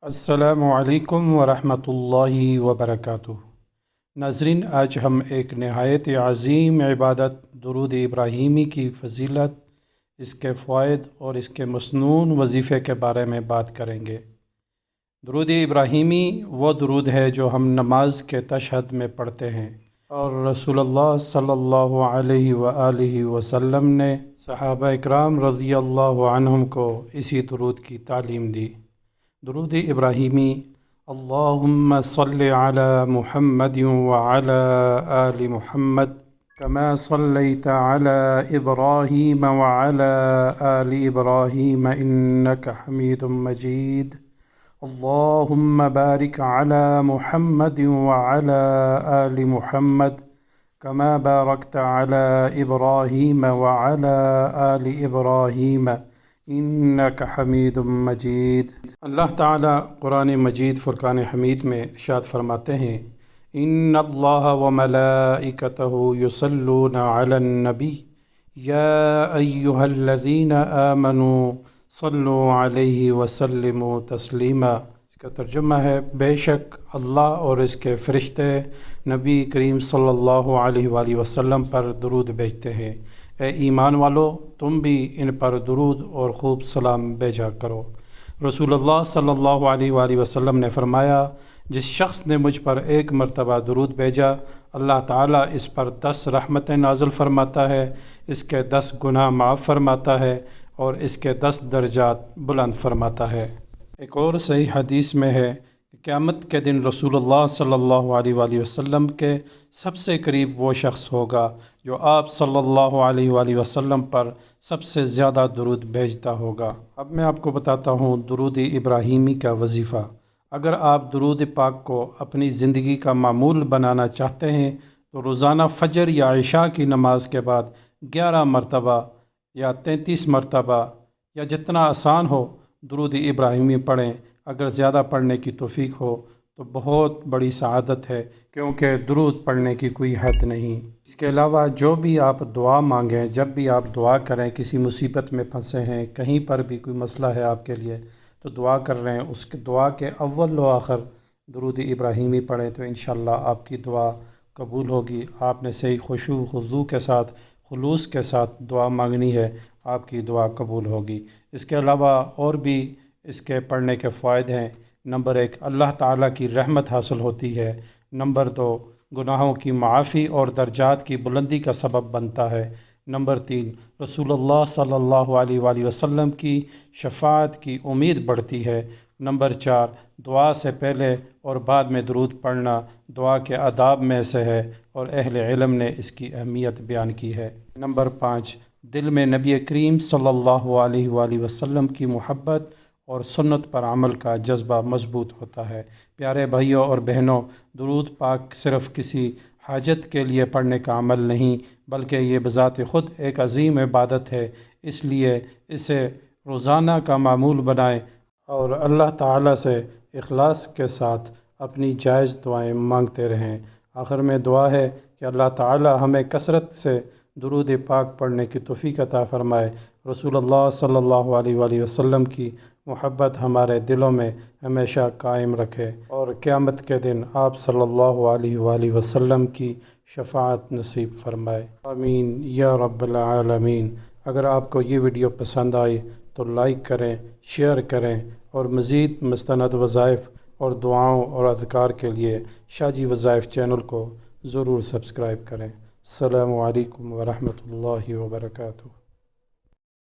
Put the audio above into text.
السلام علیکم ورحمۃ اللہ وبرکاتہ۔ ناظرین، آج ہم ایک نہایت عظیم عبادت درود ابراہیمی کی فضیلت، اس کے فوائد اور اس کے مسنون وظیفے کے بارے میں بات کریں گے۔ درود ابراہیمی وہ درود ہے جو ہم نماز کے تشہد میں پڑھتے ہیں، اور رسول اللہ صلی اللہ علیہ وآلہ وسلم نے صحابہ اکرام رضی اللہ عنہم کو اسی درود کی تعلیم دی۔ درود ابراہیمی: اللہم صل علی محمد وعلی آل محمد کما صلیت علی ابراہیم وعلی آل ابراہیم انک حمید مجید۔ اللہم بارک علی محمد وعلی آل محمد کما بارکت علی ابراہیم وعلی آل ابراہیم انک حمید مجید۔ اللہ تعالیٰ قرآن مجید فرقان حمید میں ارشاد فرماتے ہیں: ان اللہ وملائکتہ یصلون علی النبی یا ایہا الذین آمنوا صلوا علیہ وسلموا تسلیما۔ اس کا ترجمہ ہے: بے شک اللہ اور اس کے فرشتے نبی کریم صلی اللہ علیہ وآلہ وسلم پر درود بھیجتے ہیں۔ اے ایمان والو، تم بھی ان پر درود اور خوب سلام بھیجا کرو۔ رسول اللہ صلی اللہ علیہ وآلہ وسلم نے فرمایا: جس شخص نے مجھ پر ایک مرتبہ درود بھیجا، اللہ تعالیٰ اس پر 10 رحمتیں نازل فرماتا ہے، اس کے 10 گناہ معاف فرماتا ہے اور اس کے 10 درجات بلند فرماتا ہے۔ ایک اور صحیح حدیث میں ہے کہ قیامت کے دن رسول اللہ صلی اللہ علیہ وآلہ وسلم کے سب سے قریب وہ شخص ہوگا جو آپ صلی اللہ علیہ وآلہ وسلم پر سب سے زیادہ درود بھیجتا ہوگا۔ اب میں آپ کو بتاتا ہوں درود ابراہیمی کا وظیفہ۔ اگر آپ درود پاک کو اپنی زندگی کا معمول بنانا چاہتے ہیں تو روزانہ فجر یا عشاء کی نماز کے بعد 11 مرتبہ یا 33 مرتبہ یا جتنا آسان ہو درود ابراہیمی پڑھیں۔ اگر زیادہ پڑھنے کی توفیق ہو تو بہت بڑی سعادت ہے، کیونکہ درود پڑھنے کی کوئی حد نہیں۔ اس کے علاوہ جو بھی آپ دعا مانگیں، جب بھی آپ دعا کریں، کسی مصیبت میں پھنسے ہیں، کہیں پر بھی کوئی مسئلہ ہے آپ کے لیے تو دعا کر رہے ہیں، اس کے دعا کے اول و آخر درود ابراہیمی پڑھیں تو انشاءاللہ آپ کی دعا قبول ہوگی۔ آپ نے صحیح خشوع خضوع کے ساتھ، خلوص کے ساتھ دعا مانگنی ہے، آپ کی دعا قبول ہوگی۔ اس کے علاوہ اور بھی اس کے پڑھنے کے فوائد ہیں۔ نمبر 1، اللہ تعالیٰ کی رحمت حاصل ہوتی ہے۔ نمبر 2، گناہوں کی معافی اور درجات کی بلندی کا سبب بنتا ہے۔ نمبر 3، رسول اللہ صلی اللہ علیہ وآلہ وسلم کی شفاعت کی امید بڑھتی ہے۔ نمبر 4، دعا سے پہلے اور بعد میں درود پڑھنا دعا کے آداب میں سے ہے اور اہل علم نے اس کی اہمیت بیان کی ہے۔ نمبر 5، دل میں نبی کریم صلی اللہ علیہ وآلہ وسلم کی محبت اور سنت پر عمل کا جذبہ مضبوط ہوتا ہے۔ پیارے بھائیوں اور بہنوں، درود پاک صرف کسی حاجت کے لیے پڑھنے کا عمل نہیں، بلکہ یہ بذات خود ایک عظیم عبادت ہے۔ اس لیے اسے روزانہ کا معمول بنائیں اور اللہ تعالیٰ سے اخلاص کے ساتھ اپنی جائز دعائیں مانگتے رہیں۔ آخر میں دعا ہے کہ اللہ تعالیٰ ہمیں کثرت سے درود پاک پڑھنے کی توفیق عطا فرمائے، رسول اللہ صلی اللہ علیہ وآلہ وسلم کی محبت ہمارے دلوں میں ہمیشہ قائم رکھے اور قیامت کے دن آپ صلی اللہ علیہ وآلہ وسلم کی شفاعت نصیب فرمائے۔ آمین یا رب العالمین۔ اگر آپ کو یہ ویڈیو پسند آئی تو لائک کریں، شیئر کریں اور مزید مستند وظائف اور دعاؤں اور اذکار کے لیے شاہ جی وظائف چینل کو ضرور سبسکرائب کریں۔ السلام علیکم ورحمۃ اللہ وبرکاتہ۔